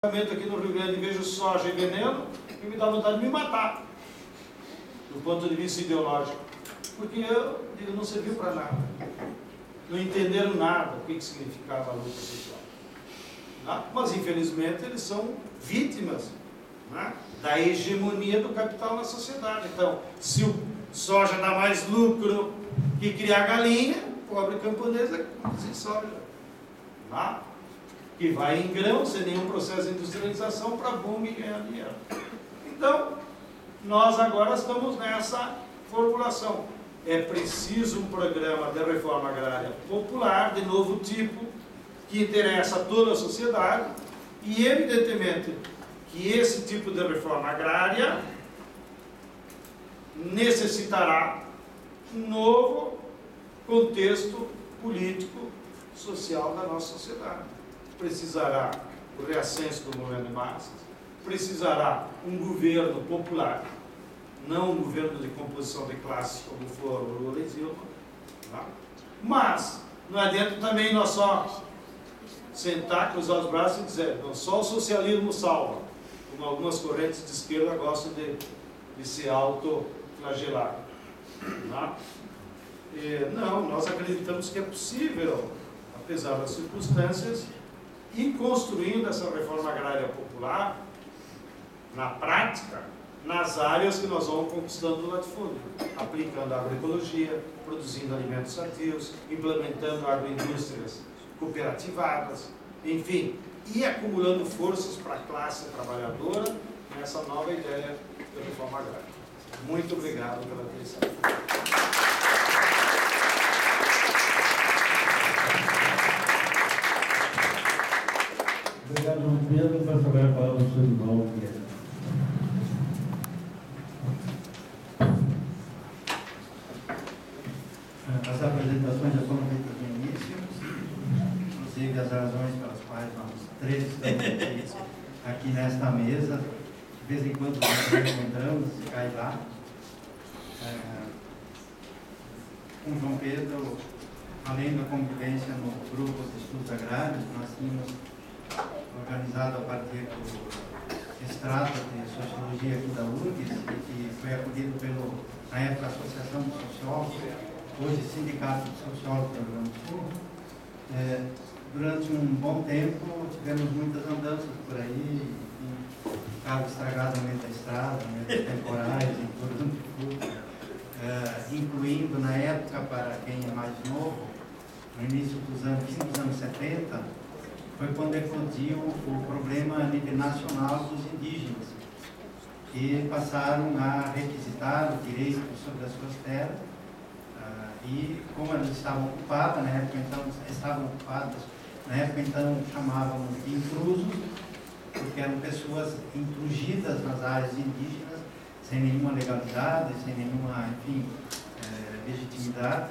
Aqui no Rio Grande vejo soja e veneno e me dá vontade de me matar, do ponto de vista ideológico, porque eu não serviu para nada, não entenderam nada o que significava a luta social. Mas infelizmente eles são vítimas, né, da hegemonia do capital na sociedade. Então, se o soja dá mais lucro que criar galinha, o pobre camponês é sem soja, né? Que vai em grão, sem nenhum processo de industrialização, para boom e ganhar dinheiro. Então, nós agora estamos nessa formulação. É preciso um programa de reforma agrária popular, de novo tipo, que interessa a toda a sociedade, e evidentemente que esse tipo de reforma agrária necessitará um novo contexto político, social da nossa sociedade. Precisará o reascenso do movimento de massas, precisará um governo popular, não um governo de composição de classe, como for o Lula e Dilma, tá? Mas não adianta também nós só sentar, cruzar os braços e dizer, não, só o socialismo salva, como algumas correntes de esquerda gostam de se autoflagelar. Tá? Não, nós acreditamos que é possível, apesar das circunstâncias, e construindo essa reforma agrária popular, na prática, nas áreas que nós vamos conquistando do latifúndio, aplicando a agroecologia, produzindo alimentos sadios, implementando agroindústrias cooperativadas, enfim, e acumulando forças para a classe trabalhadora nessa nova ideia da reforma agrária. Muito obrigado pela atenção. Obrigado, João Pedro. Vai falar a palavra do seu irmão, Guilherme. As apresentações já foram feitas no início, inclusive as razões pelas quais nós três estamos aqui nesta mesa. De vez em quando nós nos encontramos e cai lá. Com João Pedro, além da convivência no grupo de estudos agrários, nós tínhamos organizado a partir do extrato de Sociologia aqui da URGS, que foi acolhido na época, Associação de Sociólogos, hoje Sindicato de Sociólogos do Rio Grande do Sul. Durante um bom tempo, tivemos muitas andanças por aí, carro estragado no meio da estrada, no meio dos temporais, em todo incluindo, na época, para quem é mais novo, no início dos anos 70, foi quando eclodiu o problema a nível nacional dos indígenas, que passaram a requisitar o direito sobre as suas terras, e como eles estavam ocupadas, na época então chamávamos de intrusos, porque eram pessoas intrusidas nas áreas indígenas, sem nenhuma legalidade, sem nenhuma, enfim, legitimidade,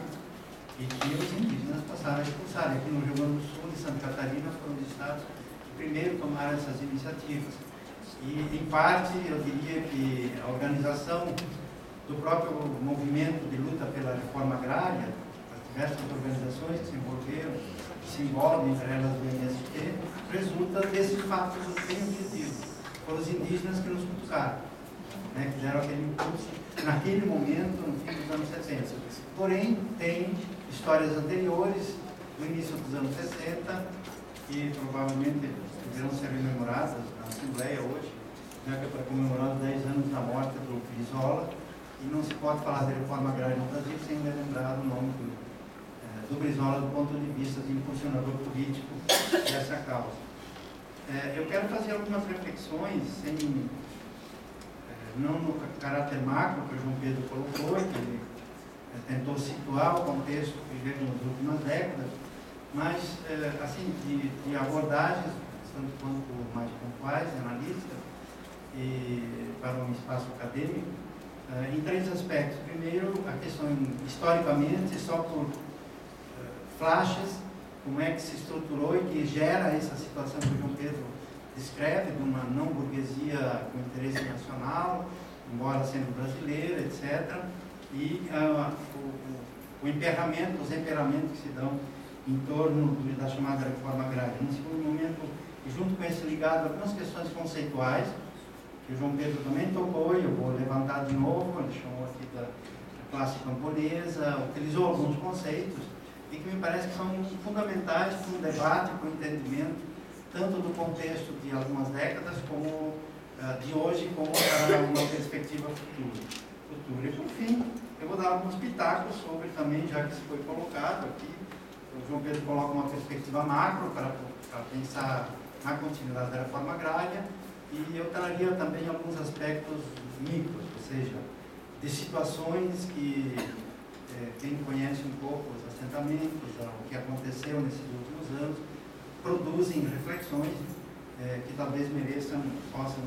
e que os indígenas passaram a expulsar. Aqui no Rio Grande do Sul e Santa Catarina foram os estados que primeiro tomaram essas iniciativas. E, em parte, eu diria que a organização do próprio movimento de luta pela reforma agrária, as diversas organizações que se envolveram, que se envolvem entre elas do MST, resulta desse fato bem objetivo. Foram os indígenas que nos cutucaram, né, que deram aquele impulso naquele momento, no fim dos anos 70. Porém, tem histórias anteriores, no início dos anos 60, que provavelmente deverão ser rememoradas na Assembleia hoje, né, que é para comemorar os 10 anos da morte do Brizola, e não se pode falar de reforma agrária no Brasil sem lembrar o nome do Brizola do ponto de vista de impulsionador político dessa causa. Eu quero fazer algumas reflexões, não no caráter macro que o João Pedro colocou, que ele tentou situar o contexto que vivemos nas últimas décadas, mas assim, de abordagens, tanto quanto mais pontuais, analistas, e para um espaço acadêmico, em três aspectos. Primeiro, a questão historicamente, só por flashes, como é que se estruturou e que gera essa situação que o João Pedro descreve, de uma não burguesia com interesse nacional, embora sendo brasileira, etc., e os emperramentos que se dão em torno da chamada reforma agrária. No segundo momento, e junto com esse ligado algumas questões conceituais, que o João Pedro também tocou, e eu vou levantar de novo. Ele chamou aqui da classe camponesa, utilizou alguns conceitos, e que me parece que são fundamentais para um debate, para o entendimento, tanto do contexto de algumas décadas, como de hoje, como para uma perspectiva futura. E, por fim, eu vou dar alguns pitacos sobre também, já que isso foi colocado aqui, o João Pedro coloca uma perspectiva macro para pensar na continuidade da reforma agrária, e eu traria também alguns aspectos micros, ou seja, de situações que quem conhece um pouco os assentamentos, o que aconteceu nesses últimos anos, produzem reflexões que talvez possam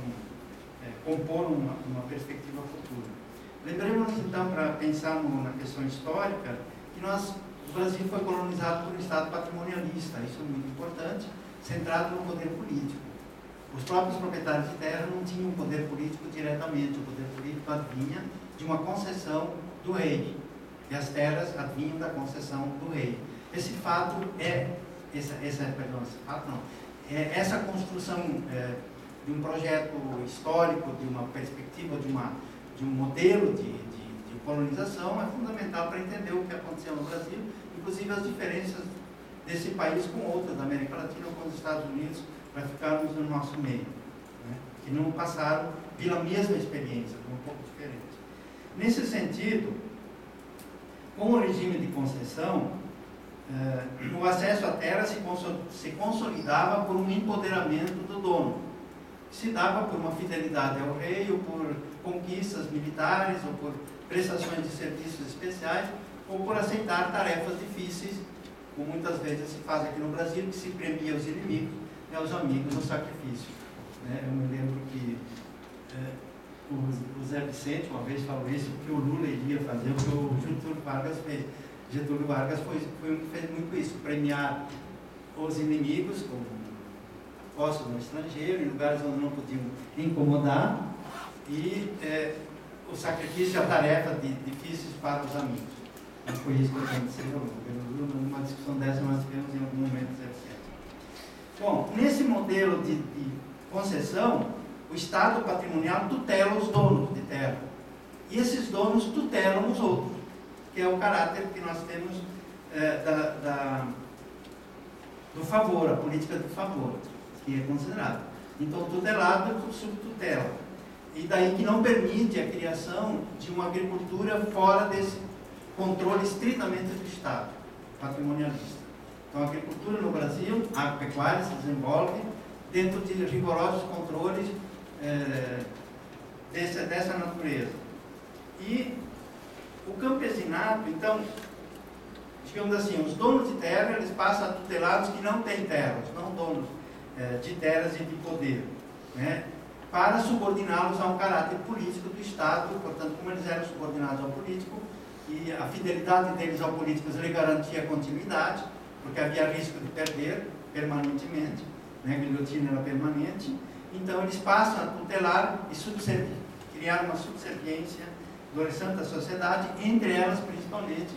compor uma perspectiva futura. Lembremos então, para pensar na questão histórica, que o Brasil foi colonizado por um Estado patrimonialista, isso é muito importante, centrado no poder político. Os próprios proprietários de terra não tinham poder político diretamente, o poder político advinha de uma concessão do rei, e as terras advinham da concessão do rei. Esse fato essa construção de um projeto histórico, de uma perspectiva, de um modelo de colonização é fundamental para entender o que aconteceu no Brasil, inclusive as diferenças desse país com outras da América Latina ou com os Estados Unidos, para ficarmos no nosso meio, né? Que não passaram pela mesma experiência, um pouco diferente. Nesse sentido, com o regime de concessão, o acesso à terra se consolidava por um empoderamento do dono. Se dava por uma fidelidade ao rei, ou por conquistas militares, ou por prestações de serviços especiais, ou por aceitar tarefas difíceis, como muitas vezes se faz aqui no Brasil, que se premia os inimigos e aos amigos no sacrifício. Eu me lembro que o Zé Vicente uma vez falou isso, que o Lula iria fazer o que o Getúlio Vargas fez. Getúlio Vargas fez muito isso, premiar os inimigos com postos no estrangeiro, em lugares onde não podiam incomodar, e o sacrifício e a tarefa difíceis para os amigos. Mas foi isso que aconteceu pelo Lula. Numa discussão dessa nós tivemos em algum momento Zé Vicente. Bom, nesse modelo de concessão, o Estado patrimonial tutela os donos de terra. E esses donos tutelam os outros, que é o caráter que nós temos do favor, a política do favor, que é considerado. Então, tutelado é por subtutela. E daí que não permite a criação de uma agricultura fora desse controle estritamente do Estado, patrimonialista. Então, a agricultura no Brasil, a pecuária se desenvolve dentro de rigorosos controles dessa natureza. E o campesinato, então, digamos assim, os donos de terra, eles passam a tutelar os que não têm terras, não donos de terras e de poder, né, para subordiná-los a um caráter político do Estado. Portanto, como eles eram subordinados ao político, e a fidelidade deles ao político lhe garantia a continuidade, porque havia risco de perder permanentemente, né, a guilhotina era permanente. Então, eles passam a tutelar e criar uma subserviência do restante da sociedade, entre elas, principalmente,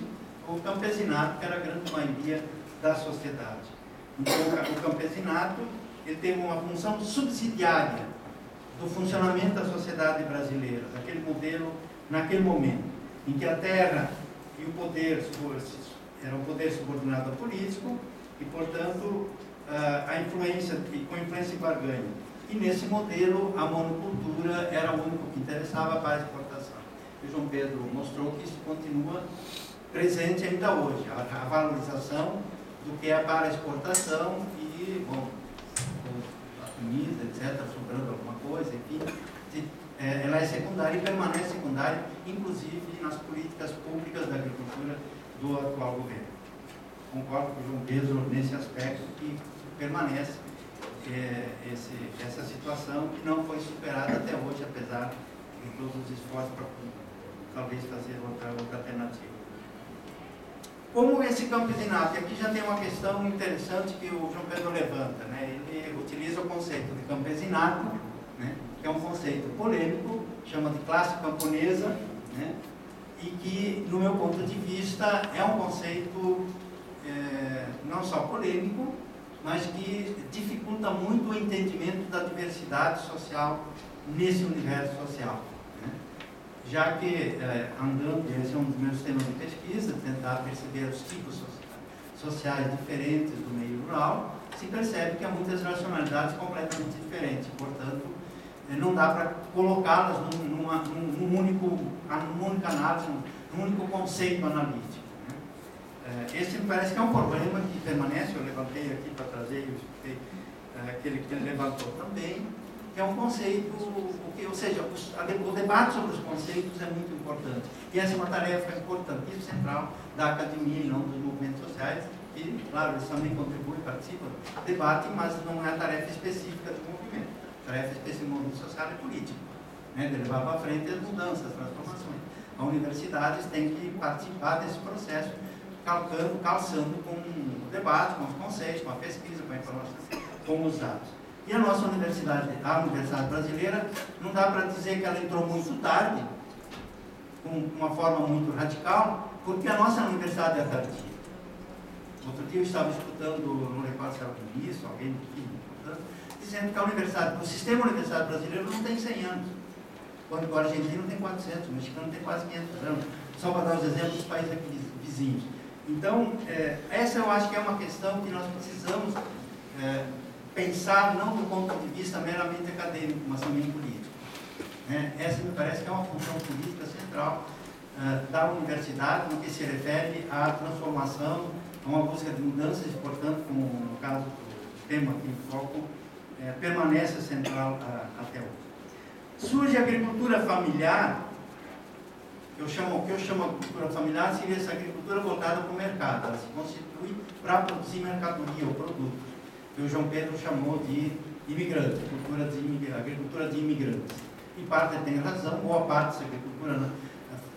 o campesinato, que era a grande maioria da sociedade. Então, o campesinato ele tem uma função subsidiária do funcionamento da sociedade brasileira, daquele modelo, naquele momento, em que a terra e o poder era um poder subordinado ao político, e, portanto, com influência e barganha. E nesse modelo, a monocultura era o único que interessava para a exportação. E o João Pedro mostrou que isso continua presente ainda hoje, a valorização do que é para a exportação e, bom, a comida, etc., sobrando alguma coisa, enfim, ela é secundária e permanece secundária, inclusive nas políticas públicas da agricultura do atual governo. Concordo com o João Pedro nesse aspecto, que permanece essa situação que não foi superada até hoje, apesar de todos os esforços para talvez fazer outra alternativa. Como esse campesinato, e aqui já tem uma questão interessante que o João Pedro levanta, né? Ele utiliza o conceito de campesinato, né? Que é um conceito polêmico, chama de classe camponesa, né? E que, no meu ponto de vista, é um conceito não só polêmico, mas que dificulta muito o entendimento da diversidade social nesse universo social, né? Já que, andando, esse é um dos meus temas de pesquisa, tentar perceber os tipos sociais diferentes do meio rural, se percebe que há muitas racionalidades completamente diferentes, portanto, não dá para colocá-las numa única análise, num único conceito analítico, né? Esse me parece que é um problema que permanece, eu levantei aqui para trazer, eu escutei aquele que ele levantou também, que é um conceito, ou seja, o debate sobre os conceitos é muito importante. E essa é uma tarefa importantíssima, central da academia e não dos movimentos sociais, e, claro, eles também contribuem, participam do debate, mas não é a tarefa específica do movimento. A tarefa específica do movimento social é política, né, de levar para frente as mudanças, as transformações. As universidades têm que participar desse processo, calçando com o debate, com os conceitos, com a pesquisa, com a informação, com os dados. E a nossa universidade, a Universidade Brasileira, não dá para dizer que ela entrou muito tarde, com uma forma muito radical, porque a nossa universidade é tardia. Outro dia eu estava escutando, não recordo se era um ministro, alguém aqui, dizendo que a universidade, o sistema universitário brasileiro não tem 100 anos. Quando o argentino tem 400, o mexicano tem quase 500 anos. Só para dar os exemplos dos países aqui vizinhos. Então, essa eu acho que é uma questão que nós precisamos pensar não do ponto de vista meramente acadêmico, mas também político. Essa me parece que é uma função política central da universidade no que se refere à transformação, a uma busca de mudanças, e, portanto, como no caso do tema aqui em foco, permanece central até hoje. Surge a agricultura familiar, o que eu chamo agricultura familiar seria essa agricultura voltada para o mercado, ela se constitui para produzir mercadoria ou produtos, que o João Pedro chamou de imigrantes, agricultura de imigrantes. E parte tem razão, boa parte dessa agricultura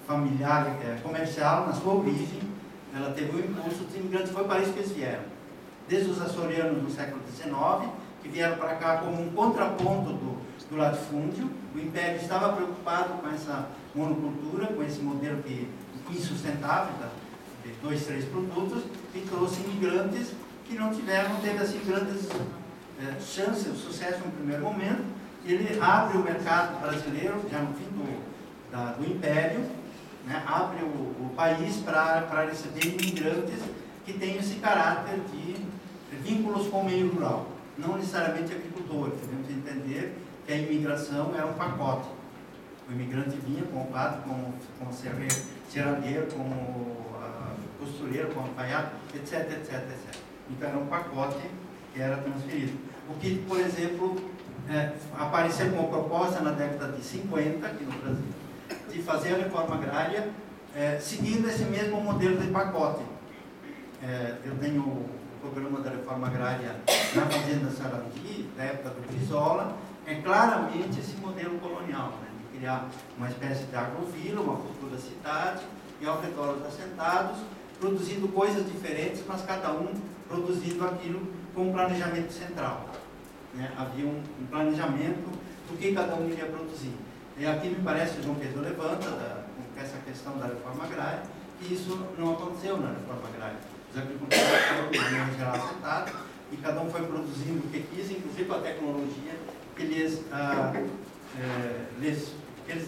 familiar, comercial, na sua origem, ela teve o impulso dos imigrantes, foi para isso que eles vieram. Desde os açorianos no século XIX, que vieram para cá como um contraponto do latifúndio. O Império estava preocupado com essa monocultura, com esse modelo insustentável de 2, 3 produtos, e trouxe imigrantes que não teve assim grandes chances de sucesso no primeiro momento. Ele abre o mercado brasileiro, já no fim do Império, né, abre o país para receber imigrantes que têm esse caráter de vínculos com o meio rural, não necessariamente agricultores. Devemos entender que a imigração era um pacote. O imigrante vinha com o padre, como serradeiro, como costureiro, como alfaiate, etc, etc, etc. Então era um pacote que era transferido. O que, por exemplo, apareceu como proposta na década de 50, aqui no Brasil, de fazer a reforma agrária seguindo esse mesmo modelo de pacote. Eu tenho o programa da reforma agrária na Fazenda Sarandi, da época do Brizola, claramente esse modelo colonial, né, de criar uma espécie de agrovila, uma futura cidade, e ao redor dos assentados, produzindo coisas diferentes, mas cada um produzindo aquilo com um planejamento central. Né? Havia um planejamento do que cada um iria produzir. E aqui me parece que o João Pedro levanta com essa questão da reforma agrária, que isso não aconteceu na reforma agrária. Os agricultores foram em geral assentados e cada um foi produzindo o que quis, inclusive a tecnologia que eles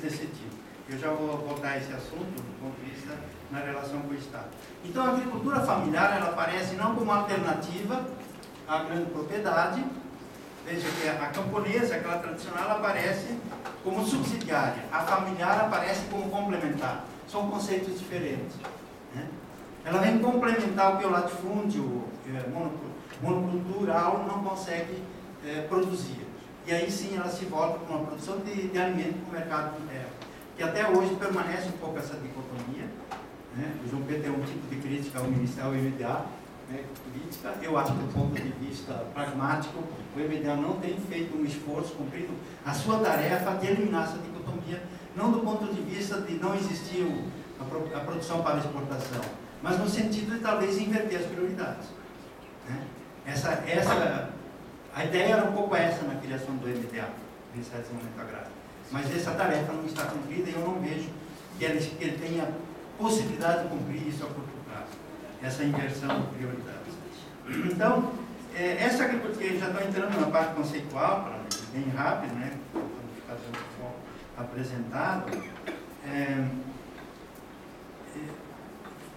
decidiram. Eu já vou voltar a esse assunto do ponto de vista na relação com o Estado. Então a agricultura familiar ela aparece não como alternativa à grande propriedade. Veja que a camponesa, aquela tradicional, ela aparece como subsidiária. A familiar aparece como complementar. São conceitos diferentes. Né? Ela vem complementar o que o latifúndio monocultural não consegue produzir. E aí sim ela se volta para uma produção de alimento para o mercado interno. Que até hoje permanece um pouco essa dicotomia. Né? O João Pedro tem um tipo de crítica ao Ministério MDA, né, política. Eu acho que do ponto de vista pragmático, o MDA não tem feito um esforço, cumprido a sua tarefa de eliminar essa dicotomia, não do ponto de vista de não existir a produção para exportação, mas no sentido de talvez inverter as prioridades. Né? A ideia era um pouco essa na criação do MDA, Ministério do Desenvolvimento Agrário. Mas essa tarefa não está cumprida e eu não vejo que ele tenha possibilidade de cumprir isso a curto prazo, essa inversão de prioridades. Então, essa agricultura, já estou entrando na parte conceitual, para bem rápido, né? Para ficar apresentado.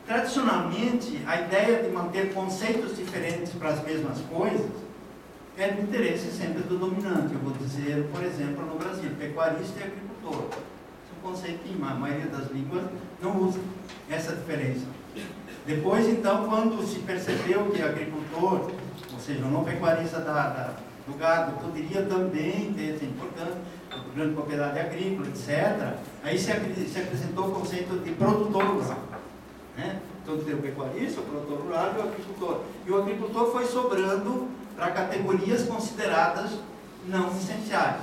Tradicionalmente, a ideia de manter conceitos diferentes para as mesmas coisas é do interesse sempre do dominante. Eu vou dizer, por exemplo, no Brasil, pecuarista e agricultor. Esse é um conceito que a maioria das línguas não usa essa diferença. Depois, então, quando se percebeu que agricultor, ou seja, o não pecuarista do gado, poderia também ter essa importância, grande propriedade agrícola, etc., aí se acrescentou o conceito de produtor rural. Né? Então, tem o pecuarista, o produtor rural e o agricultor. E o agricultor foi sobrando para categorias consideradas não essenciais.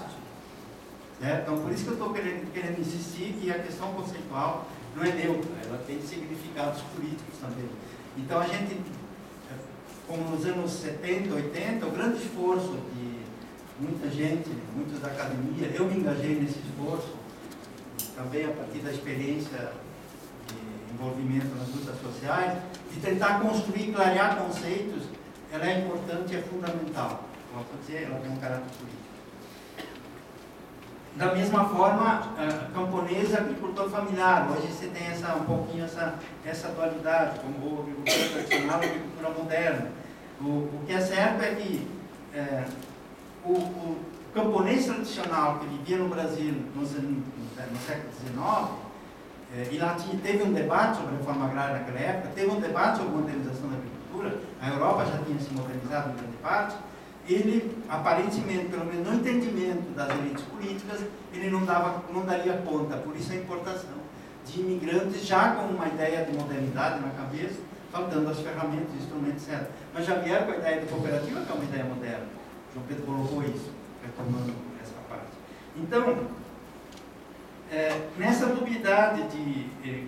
Certo? Então, por isso que eu estou querendo insistir que a questão conceitual não é neutra, ela tem significados políticos também. Então, a gente, como nos anos 70, 80, o grande esforço de muita gente, muitos da academia, eu me engajei nesse esforço, também a partir da experiência de envolvimento nas lutas sociais, de tentar construir e clarear conceitos, ela é importante e é fundamental. Como eu vou dizer, ela tem um caráter político. Da mesma forma, camponês e agricultor familiar. Hoje você tem um pouquinho essa dualidade, como o agricultura tradicional e a agricultura moderna. O que é certo é que o camponês tradicional que vivia no Brasil no século XIX, e lá teve um debate sobre a reforma agrária naquela época, teve um debate sobre a modernização da agricultura, a Europa já tinha se modernizado em grande parte, ele, aparentemente, pelo menos no entendimento das elites políticas, ele não daria conta. Por isso a importação de imigrantes já com uma ideia de modernidade na cabeça, faltando as ferramentas, os instrumentos certos. Mas já vieram com a ideia de cooperativa, que é uma ideia moderna. João Pedro colocou isso, retomando essa parte. Então, nessa dubiedade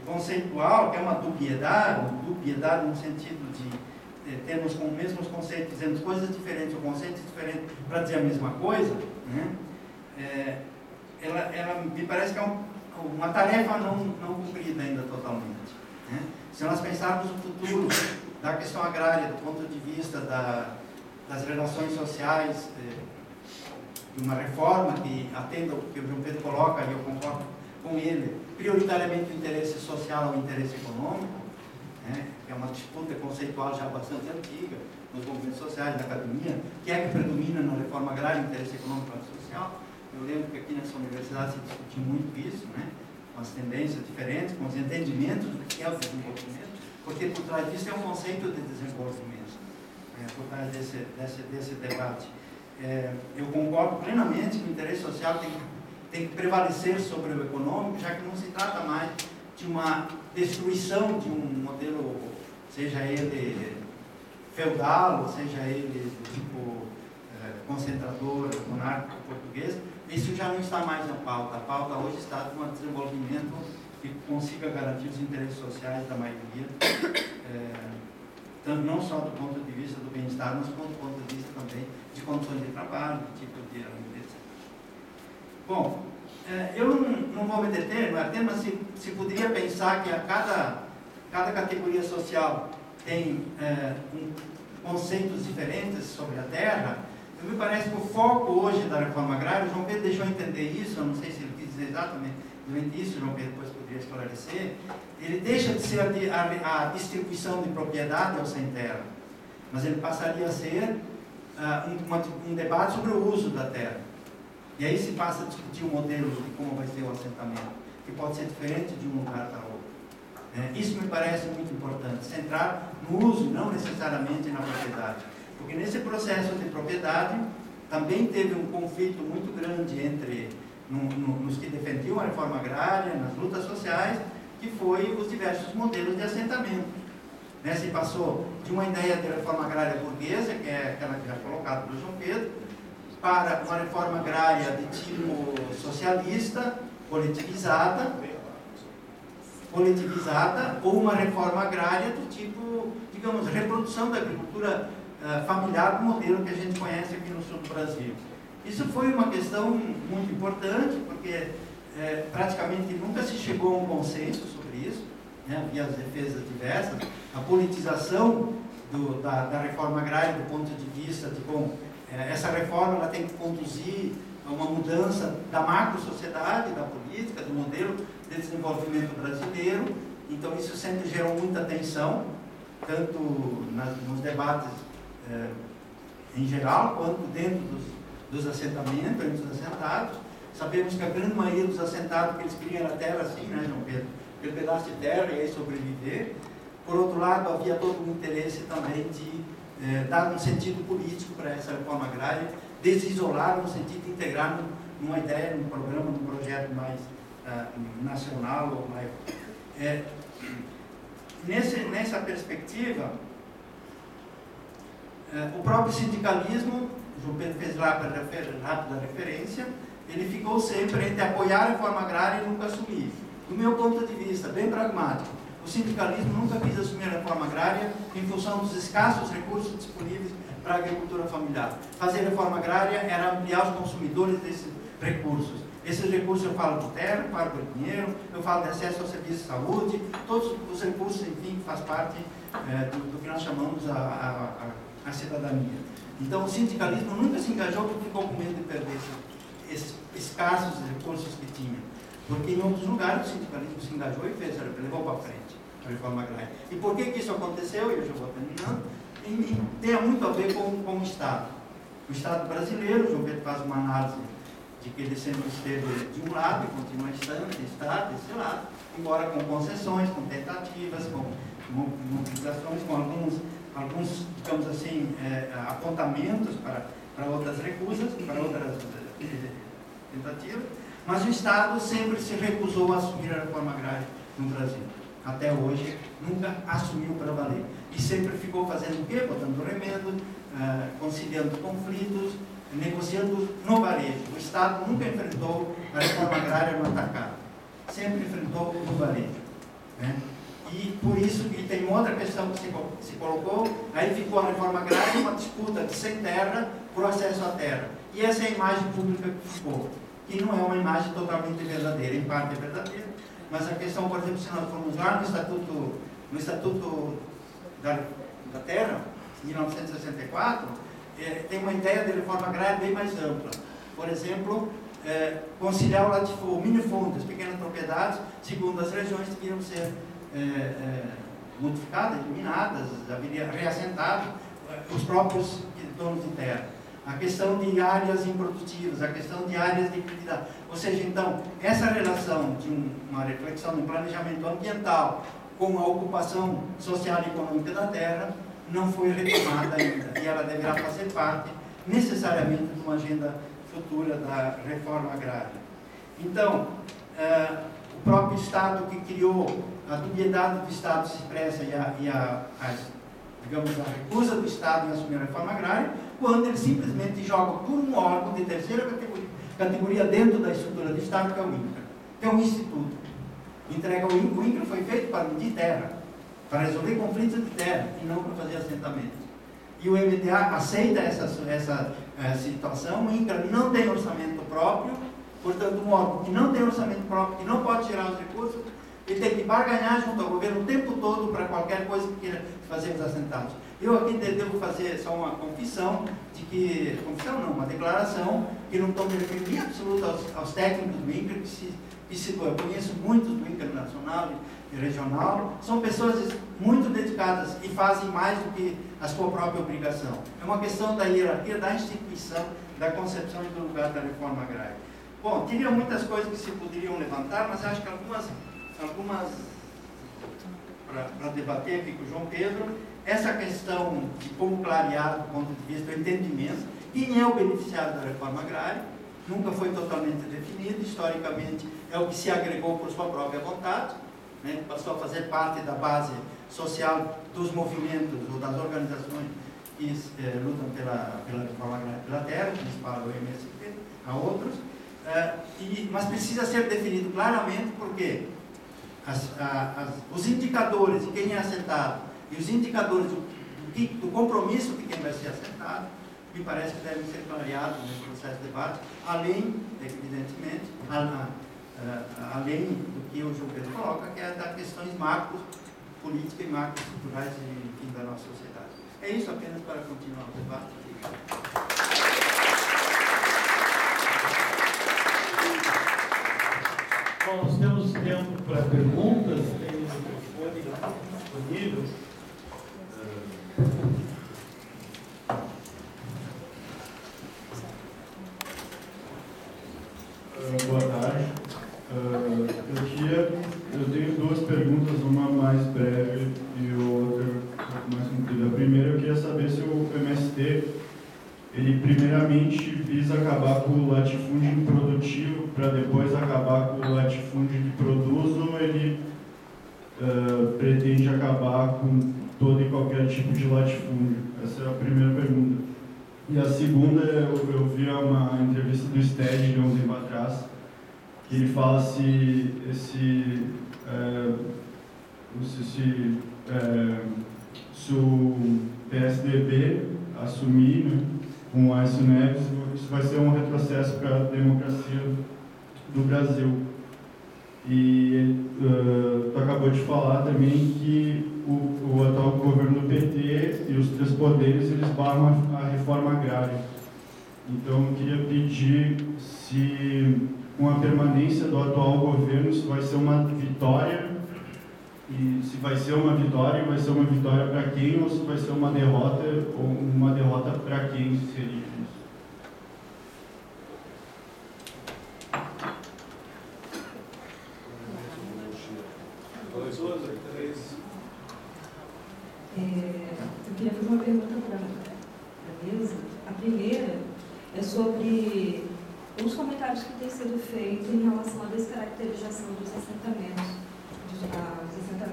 conceitual, que é uma dubiedade no sentido de termos com os mesmos conceitos, dizemos coisas diferentes ou conceitos diferentes para dizer a mesma coisa, né? Ela me parece que é uma tarefa não cumprida ainda totalmente. Né? Se nós pensarmos o futuro da questão agrária, do ponto de vista das relações sociais, de uma reforma que atenda o que o João Pedro coloca, e eu concordo com ele, prioritariamente o interesse social ao interesse econômico, né? Que é uma disputa conceitual já bastante antiga nos movimentos sociais, na academia, que é que predomina na reforma agrária o interesse econômico e social. Eu lembro que aqui nessa universidade se discutiu muito isso, né? Com as tendências diferentes, com os entendimentos do que é o desenvolvimento, porque por trás disso é um conceito de desenvolvimento, por trás desse debate. Eu concordo plenamente que o interesse social tem que prevalecer sobre o econômico, já que não se trata mais de uma destruição de um modelo, seja ele feudal, ou seja ele do tipo concentrador, monárquico português. Isso já não está mais na pauta. A pauta hoje está de um desenvolvimento que consiga garantir os interesses sociais da maioria, tanto não só do ponto de vista do bem-estar, mas do ponto de vista também de condições de trabalho, de tipo de alimentação. Bom, eu não vou me deter no tema, se poderia pensar que cada categoria social tem conceitos diferentes sobre a terra. Me parece que o foco hoje da reforma agrária, o João Pedro deixou entender isso, eu não sei se ele quis dizer exatamente isso, o João Pedro depois poderia esclarecer, ele deixa de ser a distribuição de propriedade ao sem terra, mas ele passaria a ser um debate sobre o uso da terra. E aí se passa a discutir o modelo de como vai ser o assentamento, que pode ser diferente de um lugar para outro. Isso me parece muito importante, centrar no uso, não necessariamente na propriedade. Porque nesse processo de propriedade também teve um conflito muito grande entre nos que defendiam a reforma agrária, nas lutas sociais, que foi os diversos modelos de assentamento. Se passou de uma ideia de reforma agrária burguesa, que é aquela que já foi colocada pelo João Pedro, para uma reforma agrária de tipo socialista, coletivizada, ou uma reforma agrária do tipo, digamos, reprodução da agricultura familiar do modelo que a gente conhece aqui no sul do Brasil. Isso foi uma questão muito importante, porque praticamente nunca se chegou a um consenso sobre isso, né? Havia as defesas diversas. A politização da reforma agrária do ponto de vista de como essa reforma ela tem que conduzir a uma mudança da macro-sociedade, da política, do modelo de desenvolvimento brasileiro. Então isso sempre gerou muita tensão, tanto nos debates em geral, quanto dentro dos assentamentos, entre os assentados. Sabemos que a grande maioria dos assentados que eles queriam era terra assim, né, João Pedro? Aquele pedaço de terra e aí sobreviver. Por outro lado, havia todo um interesse também de dar um sentido político para essa reforma agrária, desisolar no sentido de integrar numa ideia, num programa, num projeto mais nacional ou mais... Nessa perspectiva, o próprio sindicalismo, João Pedro fez lá para rápida referência, ele ficou sempre entre apoiar a reforma agrária e nunca assumir. Do meu ponto de vista, bem pragmático, o sindicalismo nunca quis assumir a reforma agrária em função dos escassos recursos disponíveis para a agricultura familiar. Fazer reforma agrária era ampliar os consumidores desses recursos. Esses recursos eu falo de terra, eu falo de dinheiro, eu falo de acesso ao serviço de saúde, todos os recursos, enfim, que faz parte do que nós chamamos a cidadania. Então o sindicalismo nunca se engajou porque ficou com medo de perder esses escassos recursos que tinha. Porque em outros lugares o sindicalismo se engajou e fez, levou para frente a reforma agrária. E por que isso aconteceu? E eu já vou terminando. Tem muito a ver com o Estado. O Estado brasileiro, o João Pedro faz uma análise de que ele sempre esteve de um lado e continua estando de Estado, desse lado, embora com concessões, com tentativas, com mobilizações, com alguns digamos assim, apontamentos para outras recusas, para outras tentativas, mas o Estado sempre se recusou a assumir a reforma agrária no Brasil. Até hoje, nunca assumiu para valer. E sempre ficou fazendo o quê? Botando remendo, conciliando conflitos, negociando no varejo. O Estado nunca enfrentou a reforma agrária no atacado. Sempre enfrentou no varejo. Né? E por isso que tem uma outra questão que se colocou, aí ficou a reforma agrária uma disputa de sem terra por acesso à terra. E essa é a imagem pública que ficou, que não é uma imagem totalmente verdadeira, em parte é verdadeira, mas a questão, por exemplo, se nós formos lá no Estatuto da Terra, de 1964, tem uma ideia de reforma agrária bem mais ampla. Por exemplo, conciliar o minifúndio, as pequenas propriedades, segundo as regiões que iriam ser modificadas, eliminadas, haveria reassentado os próprios donos de terra. A questão de áreas improdutivas, a questão de áreas de atividade. Ou seja, então, essa relação de uma reflexão de um planejamento ambiental com a ocupação social e econômica da terra não foi retomada ainda. E ela deverá fazer parte, necessariamente, de uma agenda futura da reforma agrária. Então, o próprio Estado que criou a dubiedade do Estado se expressa digamos, a recusa do Estado em assumir a reforma agrária, quando ele simplesmente joga por um órgão de terceira categoria dentro da estrutura do Estado, que é o INCRA, que é um instituto. Entrega ao INCRA. O INCRA foi feito para medir terra, para resolver conflitos de terra, e não para fazer assentamento. E o MDA aceita essa situação. O INCRA não tem orçamento próprio, portanto, um órgão que não tem orçamento próprio, que não pode gerar os recursos, ele tem que barganhar junto ao governo o tempo todo para qualquer coisa que queira fazer os assentados. Eu aqui devo fazer só uma confissão, uma declaração, que não estou me referindo em absoluto aos técnicos do INCRA, eu conheço muitos do INCRA nacional e regional, são pessoas muito dedicadas e fazem mais do que a sua própria obrigação. É uma questão da hierarquia, da instituição, da concepção e do lugar da reforma agrária. Bom, teria muitas coisas que se poderiam levantar, mas acho que algumas para debater aqui com o João Pedro, essa questão de como clarear do ponto de vista do entendimento, quem é o beneficiário da reforma agrária, nunca foi totalmente definido, historicamente é o que se agregou por sua própria vontade, né, passou a fazer parte da base social dos movimentos ou das organizações que lutam pela reforma agrária pela terra, o principal é o MST, há outros, mas precisa ser definido claramente porque os indicadores de quem é assentado e os indicadores do compromisso de quem vai ser assentado, me parece que devem ser clareados nesse processo de debate, além, evidentemente, além do que o João Pedro coloca, que é das questões macros política e marcos culturais da nossa sociedade. É isso apenas para continuar o debate. Bom, nós temos tempo para perguntas, tem o microfone disponível. Boa tarde. Eu tenho duas perguntas, uma mais breve e outra um pouco mais comprida. A primeira, eu queria saber se o MST, ele primeiramente visa acabar com o latifúndio improdutivo para depois acabar com o latifúndio que produz, ou ele pretende acabar com todo e qualquer tipo de latifúndio? Essa é a primeira pergunta. E a segunda, eu vi uma entrevista do STED de um tempo atrás, que ele fala se o PSDB assumir, né, com o Aécio Neves, isso vai ser um retrocesso para a democracia do Brasil. E tu acabou de falar também que o atual governo do PT e os três poderes, eles barram a reforma agrária. Então, eu queria pedir se, com a permanência do atual governo, isso vai ser uma vitória, e se vai ser uma vitória para quem, ou se vai ser uma derrota para quem seria isso? Eu queria fazer uma pergunta para a mesa. A primeira é sobre os comentários que têm sido feitos em relação à descaracterização dos assentamentos, ainda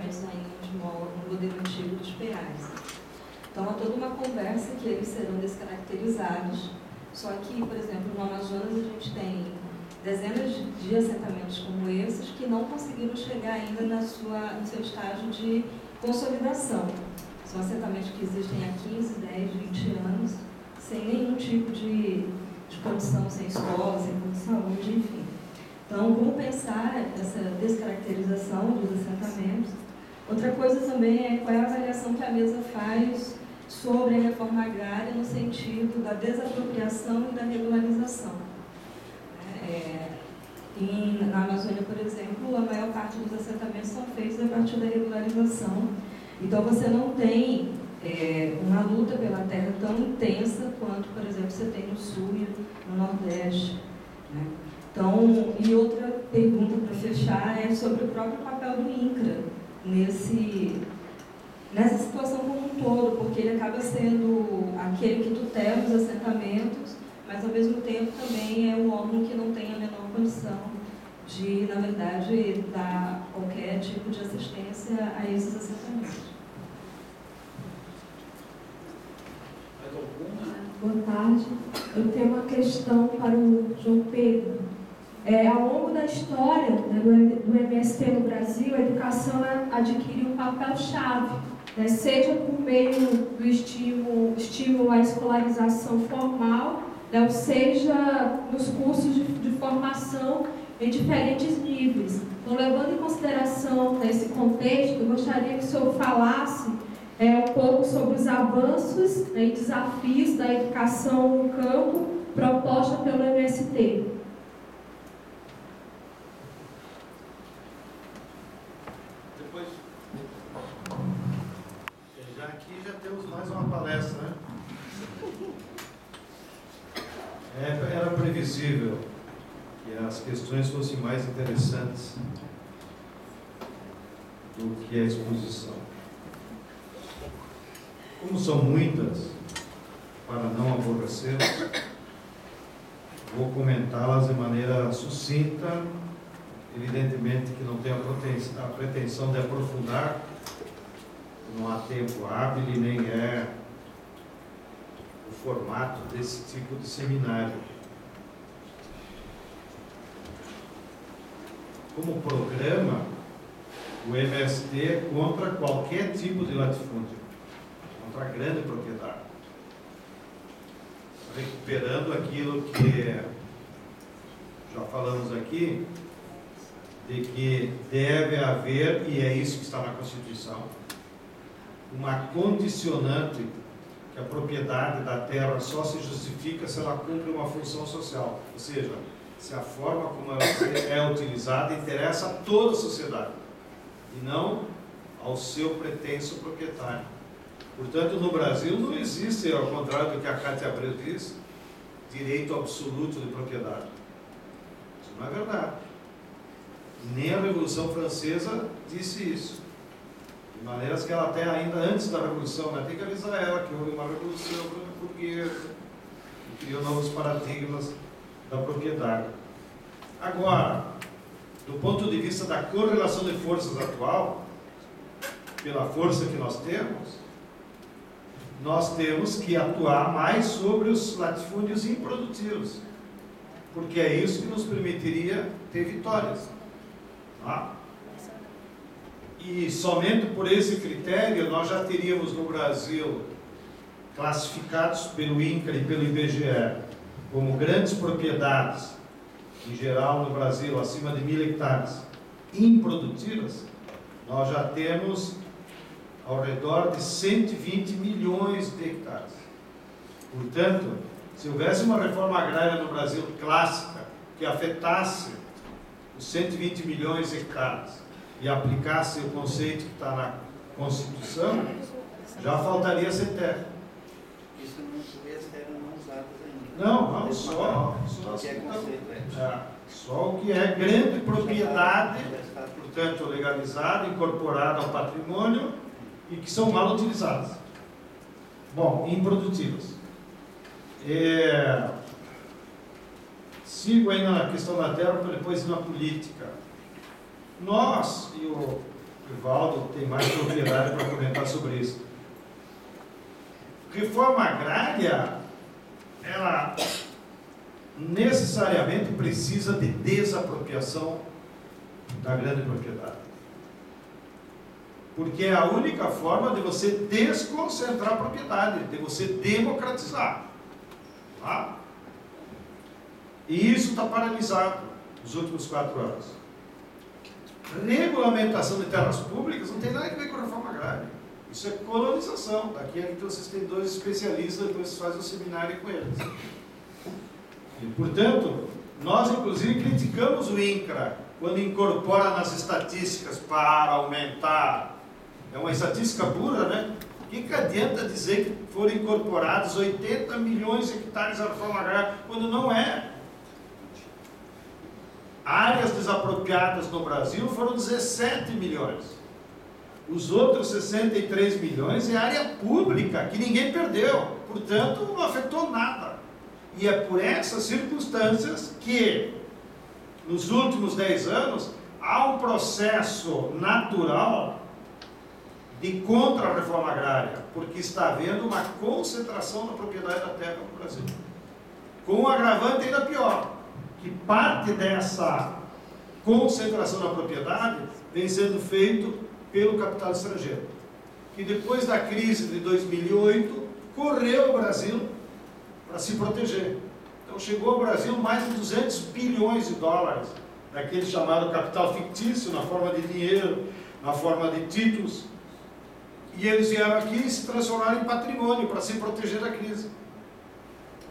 no modelo antigo dos PAs. Então, há toda uma conversa que eles serão descaracterizados, só que, por exemplo, no Amazonas a gente tem dezenas de assentamentos como esses que não conseguiram chegar ainda no seu estágio de consolidação. São assentamentos que existem há 15, 10, 20 anos, sem nenhum tipo de condição, sem escola, sem condição de saúde, enfim. Então, como pensar essa descaracterização dos assentamentos? Outra coisa também é qual é a avaliação que a mesa faz sobre a reforma agrária no sentido da desapropriação e da regularização. Na Amazônia, por exemplo, a maior parte dos assentamentos são feitos a partir da regularização. Então, você não tem uma luta pela terra tão intensa quanto, por exemplo, você tem no Sul e no Nordeste, né? Então, e outra pergunta para fechar é sobre o próprio papel do INCRA nessa situação como um todo, porque ele acaba sendo aquele que tutela os assentamentos, mas ao mesmo tempo também é um órgão que não tem a menor condição de, na verdade, dar qualquer tipo de assistência a esses assentamentos. Boa tarde. Eu tenho uma questão para o João Pedro. Ao longo da história, né, do MST no Brasil, a educação adquiriu um papel-chave, né, seja por meio do estímulo à escolarização formal, né, ou seja, nos cursos de formação em diferentes níveis. Então, levando em consideração esse contexto, eu gostaria que o senhor falasse um pouco sobre os avanços, né, e desafios da educação no campo proposta pelo MST. Depois, aqui já temos mais uma palestra, né? Era previsível que as questões fossem mais interessantes do que a exposição. Como são muitas, para não aborrecer, vou comentá-las de maneira sucinta, evidentemente que não tenho a pretensão de aprofundar, não há tempo hábil e nem é o formato desse tipo de seminário. Como programa, o MST é contra qualquer tipo de latifúndio, contra a grande propriedade, recuperando aquilo que já falamos aqui, de que deve haver, e é isso que está na Constituição, uma condicionante que a propriedade da terra só se justifica se ela cumpre uma função social, ou seja, se a forma como ela é utilizada interessa a toda a sociedade e não ao seu pretenso proprietário. Portanto, no Brasil não existe, ao contrário do que a Cátia Abreu diz, direito absoluto de propriedade. Isso não é verdade. Nem a Revolução Francesa disse isso. De maneiras que ela até ainda antes da Revolução, né, tem que avisar ela que houve uma revolução burguesa que criou novos paradigmas da propriedade. Agora, do ponto de vista da correlação de forças atual, pela força que nós temos que atuar mais sobre os latifúndios improdutivos, porque é isso que nos permitiria ter vitórias. Tá? E somente por esse critério nós já teríamos no Brasil, classificados pelo INCRA e pelo IBGE como grandes propriedades, em geral no Brasil acima de 1.000 hectares, improdutivas, nós já temos ao redor de 120 milhões de hectares. Portanto, se houvesse uma reforma agrária no Brasil clássica que afetasse os 120 milhões de hectares e aplicasse o conceito que está na Constituição, já faltaria sem terra. Isso não as terras não usadas ainda. Não, só o que é grande propriedade, portanto legalizada, incorporada ao patrimônio e que são mal utilizadas. Bom, improdutivas. Sigo ainda na questão da terra para depois ir na política. Nós, e o Evaldo tem mais propriedade para comentar sobre isso. Reforma agrária, ela necessariamente precisa de desapropriação da grande propriedade. Porque é a única forma de você desconcentrar a propriedade, de você democratizar. Tá? E isso está paralisado nos últimos 4 anos. Regulamentação de terras públicas não tem nada a ver com a reforma agrária. Isso é colonização. Daqui a que vocês têm 2 especialistas, depois vocês fazem um seminário com eles. E, portanto, nós inclusive criticamos o INCRA quando incorpora nas estatísticas para aumentar. É uma estatística burra, né? O que adianta dizer que foram incorporados 80 milhões de hectares à reforma agrária, quando não é? Áreas desapropriadas no Brasil foram 17 milhões. Os outros 63 milhões é área pública, que ninguém perdeu. Portanto, não afetou nada. E é por essas circunstâncias que, nos últimos 10 anos, há um processo natural de contra-reforma agrária, porque está havendo uma concentração da propriedade da terra no Brasil. Com um agravante ainda pior, que parte dessa concentração da propriedade vem sendo feito pelo capital estrangeiro, que depois da crise de 2008, correu ao Brasil para se proteger. Então chegou ao Brasil mais de 200 bilhões de dólares, daquele chamado capital fictício, na forma de dinheiro, na forma de títulos, e eles vieram aqui e se transformaram em patrimônio para se proteger da crise.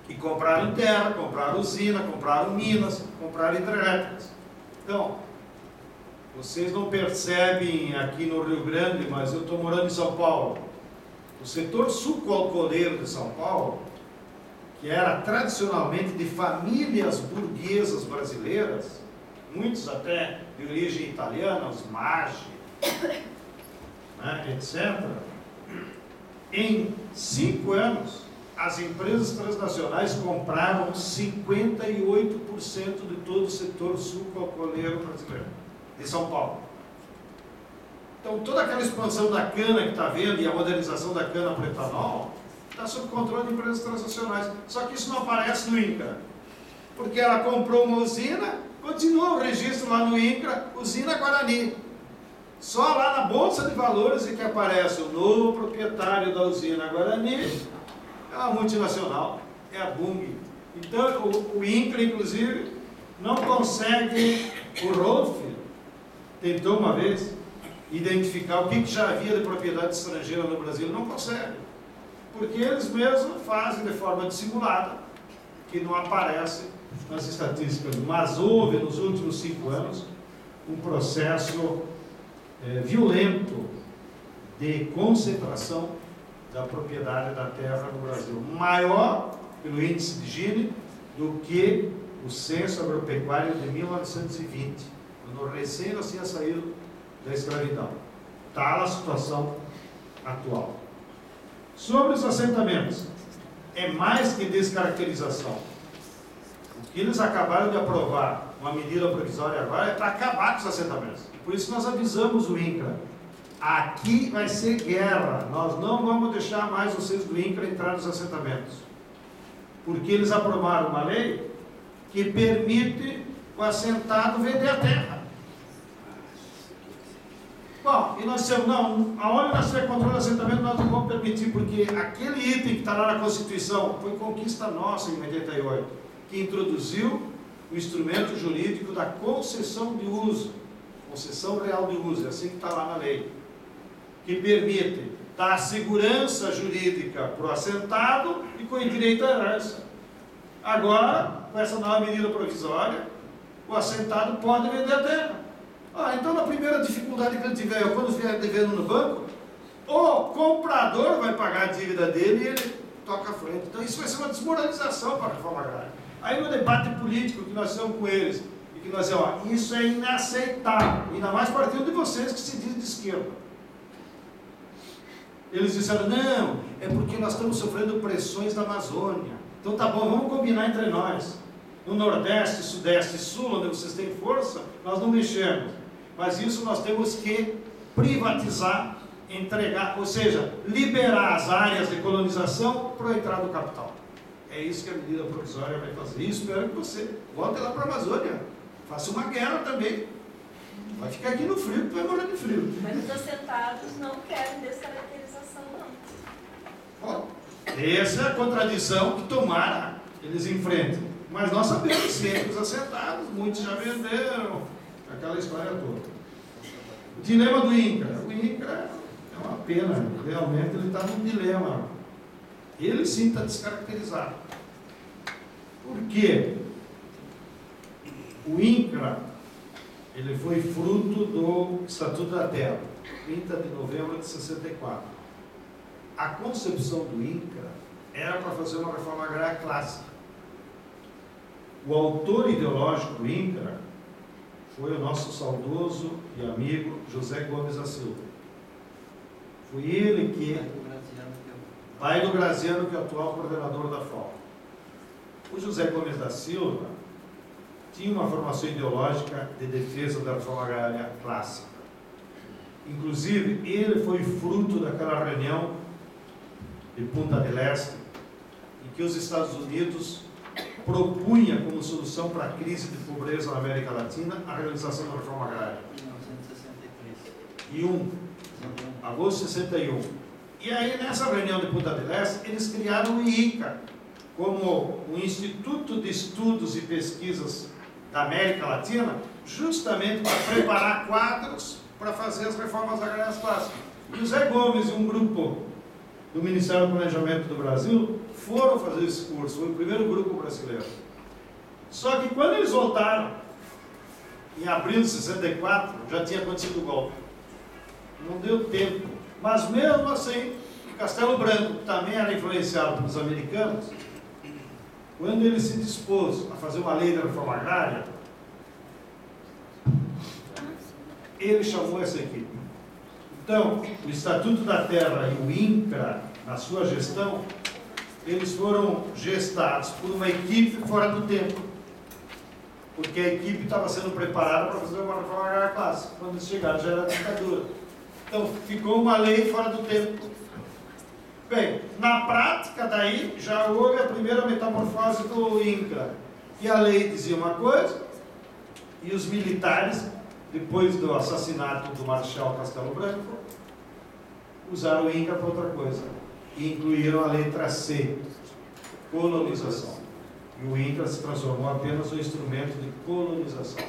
E compraram terra, compraram usina, compraram minas, compraram hidrelétricas. Então, vocês não percebem aqui no Rio Grande, mas eu estou morando em São Paulo. O setor suco-alcooleiro de São Paulo, que era tradicionalmente de famílias burguesas brasileiras, muitos até de origem italiana, os Maggi, né, etc. Em 5 anos, as empresas transnacionais compraram 58% de todo o setor suco-alcooleiro brasileiro, de São Paulo. Então, toda aquela expansão da cana que está vendo e a modernização da cana para etanol está sob controle de empresas transnacionais. Só que isso não aparece no INCRA, porque ela comprou uma usina, continua o registro lá no INCRA, usina Guarani. Só lá na Bolsa de Valores é que aparece o novo proprietário da usina Guarani, é uma multinacional, é a Bunge. Então, o INCRA, inclusive, não consegue, o Rolf tentou uma vez, identificar o que já havia de propriedade estrangeira no Brasil. Não consegue, porque eles mesmos fazem de forma dissimulada, que não aparece nas estatísticas. Mas houve, nos últimos 5 anos, um processo violento de concentração da propriedade da terra no Brasil, maior pelo índice de Gini do que o censo agropecuário de 1920, quando recém nós tínhamos saído da escravidão. Tal a situação atual. Sobre os assentamentos, é mais que descaracterização. O que eles acabaram de aprovar, uma medida provisória agora, é para acabar com os assentamentos. Por isso nós avisamos o INCRA: aqui vai ser guerra, nós não vamos deixar mais vocês do INCRA entrar nos assentamentos. Porque eles aprovaram uma lei que permite o assentado vender a terra. Bom, e nós dissemos, não, aonde nós tiver controle do assentamento nós não vamos permitir, porque aquele item que está lá na Constituição foi conquista nossa em 88, que introduziu o instrumento jurídico da concessão de uso, concessão real de uso, é assim que está lá na lei, que permite dar segurança jurídica para o assentado e com direito à herança. Agora, com essa nova medida provisória, o assentado pode vender a terra. Então, na primeira dificuldade que ele tiver, ou quando estiver devendo no banco, o comprador vai pagar a dívida dele e ele toca a frente. Então, isso vai ser uma desmoralização para a reforma agrária. Aí, no debate político que nós estamos com eles, e que nós dizemos, isso é inaceitável, ainda mais partindo de vocês que se dizem de esquerda. Eles disseram, não, é porque nós estamos sofrendo pressões da Amazônia. Então, tá bom, vamos combinar entre nós. No Nordeste, Sudeste e Sul, onde vocês têm força, nós não mexemos. Mas isso nós temos que privatizar, entregar, ou seja, liberar as áreas de colonização para a entrada do capital. É isso que a medida provisória vai fazer. E espero que você volte lá para a Amazônia. Faça uma guerra também. Vai ficar aqui no frio, que vai morrer de frio. Mas os assentados não querem descaracterização, não. Bom, essa é a contradição que tomara eles enfrentem. Mas nós sabemos que entre os assentados, muitos já venderam, aquela história toda. O dilema do INCRA. O INCRA é uma pena, realmente ele está num dilema. Ele sim está descaracterizado. Por quê? O INCRA, ele foi fruto do Estatuto da Terra, 30 de novembro de 64. A concepção do INCRA era para fazer uma reforma agrária clássica. O autor ideológico do INCRA foi o nosso saudoso e amigo José Gomes da Silva. Foi ele que, pai do Graziano, que é o atual coordenador da FAO. O José Gomes da Silva tinha uma formação ideológica de defesa da reforma agrária clássica. Inclusive, ele foi fruto daquela reunião de Punta del Este, em que os Estados Unidos propunha como solução para a crise de pobreza na América Latina a realização da reforma agrária. 1963. Agosto de 61. E aí, nessa reunião de Punta del Este, eles criaram o IICA, como um Instituto de Estudos e Pesquisas da América Latina, justamente para preparar quadros para fazer as reformas agrárias clássicas. E o Zé Gomes e um grupo do Ministério do Planejamento do Brasil foram fazer esse curso, foi o primeiro grupo brasileiro. Só que quando eles voltaram, em abril de 64, já tinha acontecido o golpe. Não deu tempo. Mas mesmo assim, Castelo Branco, que também era influenciado pelos americanos, quando ele se dispôs a fazer uma lei de reforma agrária, ele chamou essa equipe. Então, o Estatuto da Terra e o INCRA, na sua gestão, eles foram gestados por uma equipe fora do tempo, porque a equipe estava sendo preparada para fazer uma reforma agrária clássica. Quando eles chegaram, já era ditadura. Então, ficou uma lei fora do tempo. Bem, na prática, daí, já houve a primeira metamorfose do INCRA. E a lei dizia uma coisa, e os militares, depois do assassinato do Marechal Castelo Branco, usaram o INCRA para outra coisa. E incluíram a letra C, colonização. E o INCRA se transformou apenas no instrumento de colonização.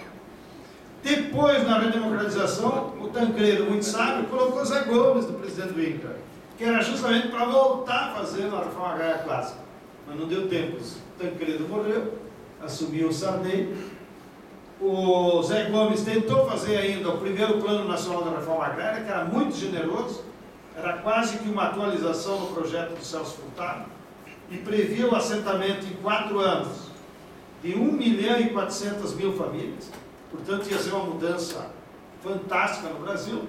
Depois, na redemocratização, o Tancredo, muito sábio, colocou Zé Gomes, do presidente do INCRA, que era justamente para voltar a fazer a reforma agrária clássica. Mas não deu tempo. O Tancredo morreu, assumiu o Sarney. O Zé Gomes tentou fazer ainda o primeiro Plano Nacional da Reforma Agrária, que era muito generoso, era quase que uma atualização do projeto do Celso Furtado, e previa o assentamento em 4 anos de 1.400.000 famílias. Portanto, ia ser uma mudança fantástica no Brasil.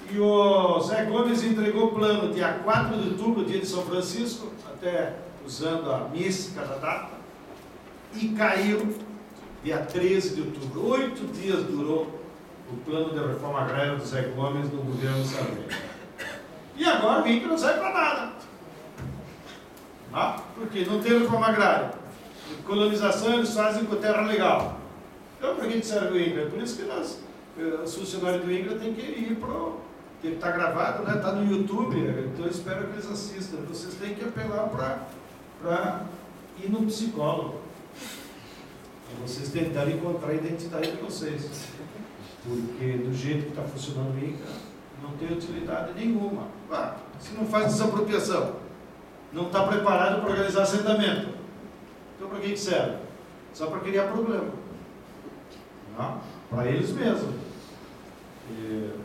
E o Zé Gomes entregou o plano dia 4 de outubro, dia de São Francisco, até usando a mística da data, e caiu dia 13 de outubro. 8 dias durou o plano de reforma agrária do Zé Gomes no governo Sarney. E agora o INCRA não serve para nada. Porque não tem reforma agrária. Colonização eles fazem com terra legal. Então, para que serve o INCRA? É por isso que os funcionários do INCRA têm que ir para o... que está gravado, né? Está no YouTube, então eu espero que eles assistam. Vocês têm que apelar para ir no psicólogo. Para vocês tentarem encontrar a identidade de vocês. Porque do jeito que está funcionando o INCRA, não tem utilidade nenhuma. Se não faz desapropriação, não está preparado para organizar assentamento, então para que serve? Só para criar problema. Para eles mesmos.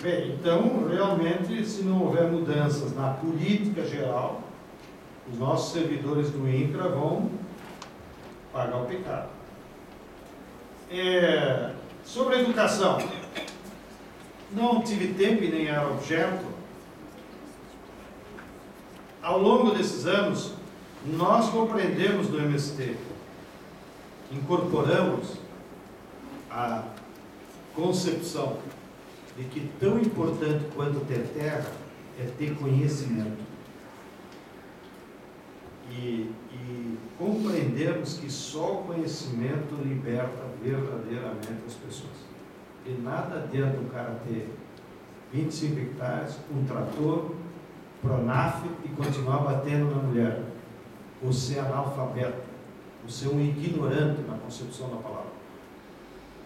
Bem, então, realmente, se não houver mudanças na política geral, os nossos servidores do INCRA vão pagar o pecado. Sobre a educação, não tive tempo e nem era objeto. Ao longo desses anos, nós compreendemos no MST, incorporamos a concepção de que tão importante quanto ter terra é ter conhecimento. E compreendermos que só o conhecimento liberta verdadeiramente as pessoas. E nada adianta o cara ter 25 hectares, um trator, Pronaf e continuar batendo na mulher. Ou ser analfabeto, ou ser um ignorante na concepção da palavra.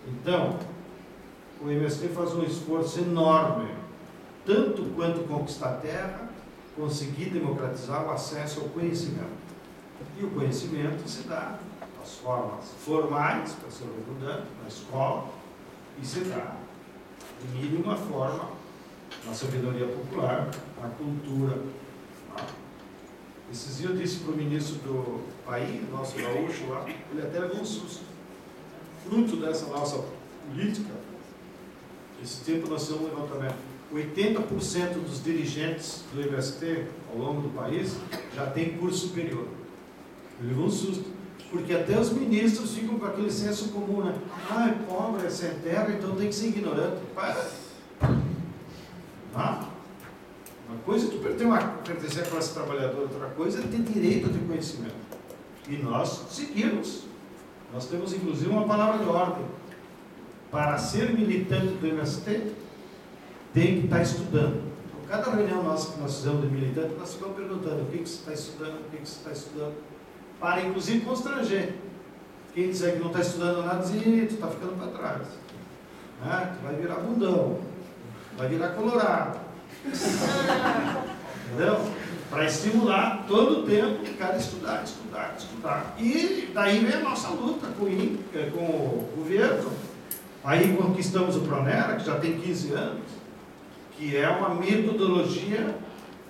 Então, o MST faz um esforço enorme, tanto quanto conquistar a terra, conseguir democratizar o acesso ao conhecimento. E o conhecimento se dá das formas formais, para ser redundante, na escola, e se dá, de mínima forma, na sabedoria popular, na cultura. Esses dias eu disse para o ministro do país, nosso gaúcho lá, ele até levou um susto. Fruto dessa nossa política, esse tempo nós temos um levantamento. 80% dos dirigentes do MST ao longo do país já tem curso superior. Ele levou um susto, porque até os ministros ficam com aquele senso comum, né? É pobre, é sem terra, então tem que ser ignorante. Para! Uma coisa é tu pertencer à classe trabalhadora, outra coisa é ter direito a ter conhecimento. E nós seguimos. Nós temos inclusive uma palavra de ordem. Para ser militante do MST, tem que estar estudando. Então, cada reunião nossa que nós fizemos de militante, nós ficamos perguntando o que você está estudando, o que você está estudando, para inclusive constranger. Quem disser que não está estudando nada, diz, tu está ficando para trás. Tu vai virar bundão, vai virar colorado. Entendeu? Para estimular todo o tempo o cara estudar. E daí vem a nossa luta com o governo. Aí conquistamos o Pronera, que já tem 15 anos, que é uma metodologia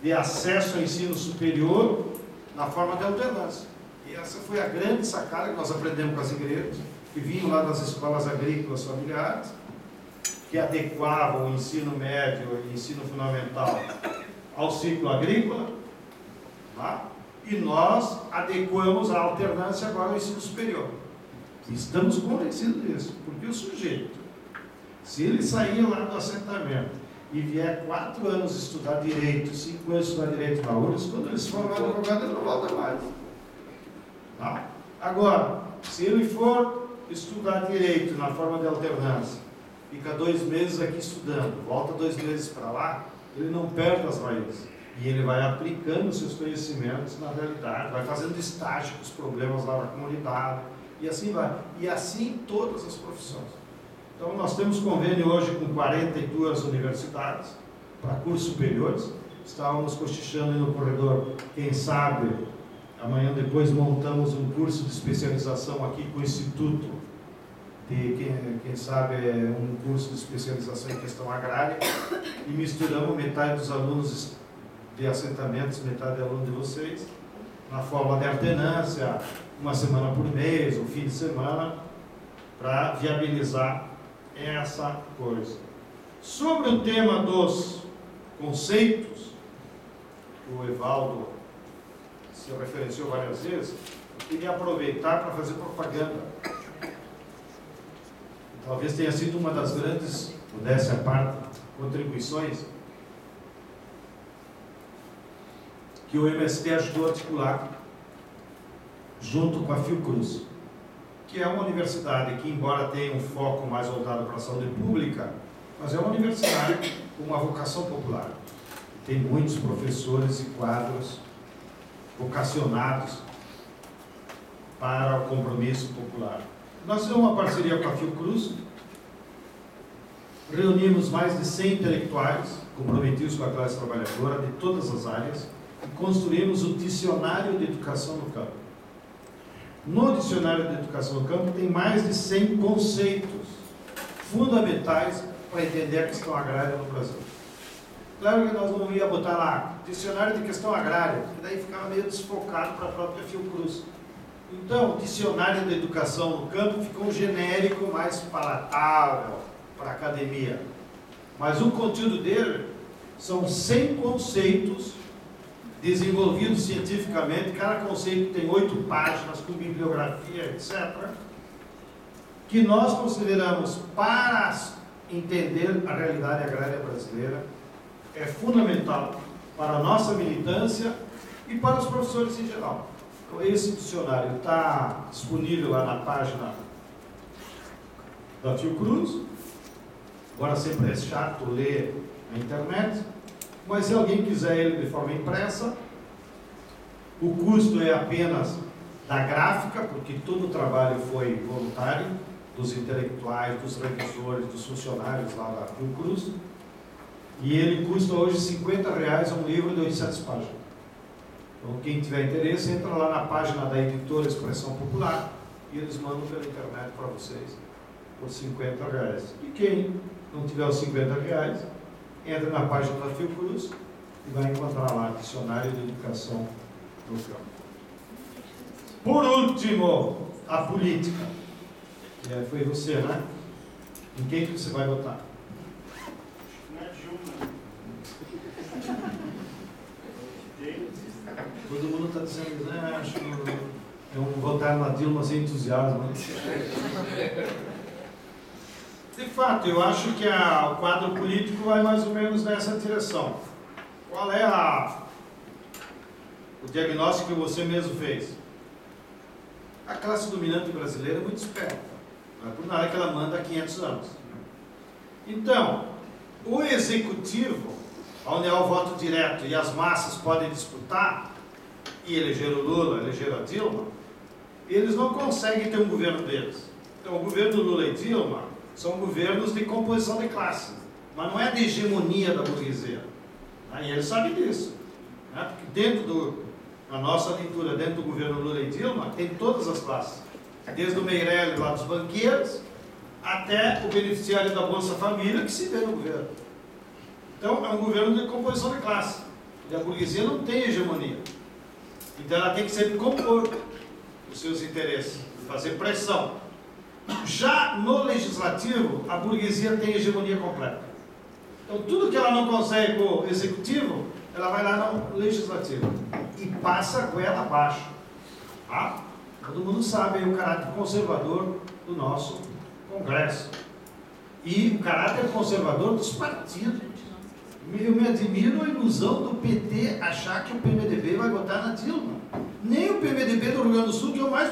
de acesso ao ensino superior na forma de alternância. E essa foi a grande sacada que nós aprendemos com as igrejas, que vinham lá das escolas agrícolas familiares, que adequavam o ensino médio e ensino fundamental ao ciclo agrícola, e nós adequamos a alternância agora ao ensino superior. Estamos convencidos disso, porque o sujeito, se ele sair lá do assentamento e vier 4 anos estudar direito, 5 anos estudar direito na URGS, quando ele se formar advogado, ele não volta mais. Agora, se ele for estudar direito na forma de alternância, fica 2 meses aqui estudando, volta 2 meses para lá, ele não perde as raízes. E ele vai aplicando seus conhecimentos na realidade, vai fazendo estágio com os problemas lá na comunidade, e assim vai. E assim todas as profissões. Então, nós temos convênio hoje com 42 universidades para cursos superiores. Estávamos cochichando no corredor, quem sabe, amanhã depois montamos um curso de especialização aqui com o Instituto, quem sabe um curso de especialização em questão agrária, e misturamos metade dos alunos de assentamentos, metade de alunos de vocês, na forma de alternância, uma semana por mês, um fim de semana, para viabilizar essa coisa. Sobre o tema dos conceitos, o Evaldo se referenciou várias vezes, eu queria aproveitar para fazer propaganda. Talvez tenha sido uma das grandes, modéstia à parte, contribuições que o MST ajudou a articular junto com a Fiocruz, que é uma universidade que, embora tenha um foco mais voltado para a saúde pública, mas é uma universidade com uma vocação popular. Tem muitos professores e quadros vocacionados para o compromisso popular. Nós fizemos uma parceria com a Fiocruz, reunimos mais de 100 intelectuais comprometidos com a classe trabalhadora de todas as áreas e construímos o Dicionário de Educação no Campo. No Dicionário de Educação no Campo tem mais de 100 conceitos fundamentais para entender a questão agrária no Brasil. Claro que nós não íamos botar lá Dicionário de Questão Agrária, porque daí ficava meio desfocado para a própria Fiocruz. Então, o Dicionário de Educação no Campo ficou um genérico mais palatável para a academia. Mas o conteúdo dele são 100 conceitos desenvolvidos cientificamente, cada conceito tem 8 páginas com bibliografia, etc., que nós consideramos, para entender a realidade agrária brasileira, é fundamental para a nossa militância e para os professores em geral. Então, esse dicionário está disponível lá na página da Fiocruz. Agora sempre é chato ler na internet, mas se alguém quiser ele de forma impressa, o custo é apenas da gráfica, porque todo o trabalho foi voluntário, dos intelectuais, dos revisores, dos funcionários lá da Fiocruz, e ele custa hoje R$50 um livro de 800 páginas. Então, quem tiver interesse, entra lá na página da editora Expressão Popular e eles mandam pela internet para vocês por R$50. E quem não tiver os R$50, entra na página da Fiocruz e vai encontrar lá Dicionário de Educação no Campo. Por último, a política. Foi você, né? Em quem que você vai votar? Todo mundo está dizendo, né? Acho que eu votar na Dilma sem entusiasmo. De fato, eu acho que o quadro político vai mais ou menos nessa direção. Qual é o diagnóstico que você mesmo fez? A classe dominante brasileira é muito esperta. Não é por nada que ela manda há 500 anos. Então, o executivo, onde há o voto direto e as massas podem disputar, e eleger o Lula, eleger a Dilma, eles não conseguem ter um governo deles. Então, o governo Lula e Dilma são governos de composição de classe, mas não é de hegemonia da burguesia. E eles sabem disso. Né? Porque dentro da nossa leitura, dentro do governo Lula e Dilma, tem todas as classes. Desde o Meirelles lá dos banqueiros, até o beneficiário da Bolsa Família que se vê no governo. Então, é um governo de composição de classe. E a burguesia não tem hegemonia. Então, ela tem que sempre compor os seus interesses, fazer pressão. Já no legislativo, a burguesia tem hegemonia completa. Então, tudo que ela não consegue com o executivo, ela vai lá no legislativo e passa a goela abaixo. Tá? Todo mundo sabe aí o caráter conservador do nosso Congresso. E o caráter conservador dos partidos. Eu me admiro a ilusão do PT achar que o PMDB vai votar na Dilma. Nem o PMDB do Rio Grande do Sul, que é o mais